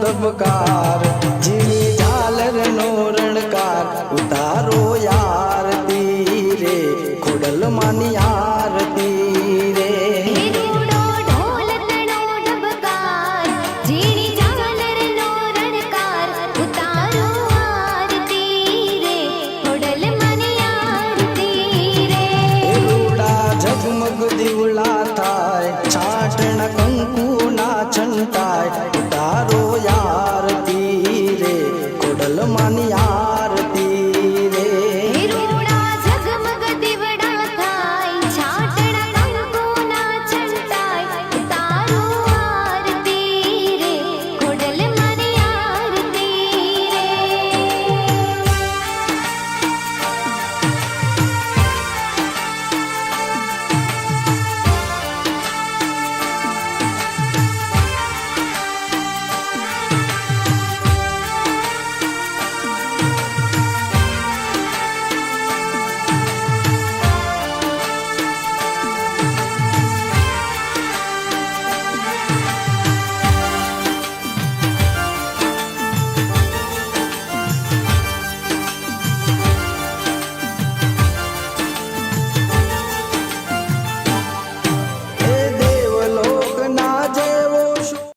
ધબકાર ઝીણી ઝાલરનો રણકાર ઉતારો આરતી રે ખોડલ માની આરતી રે રૂડો ઢોલ તણો ઢબકાર ઝીણી ઝાલરનો રણકાર ઉતારો આરતી રે ખોડલ માની આરતી રે રૂડા ઝગમગ દીવડા થાય છાટણ કંકુ ના છંટાય ઉતારો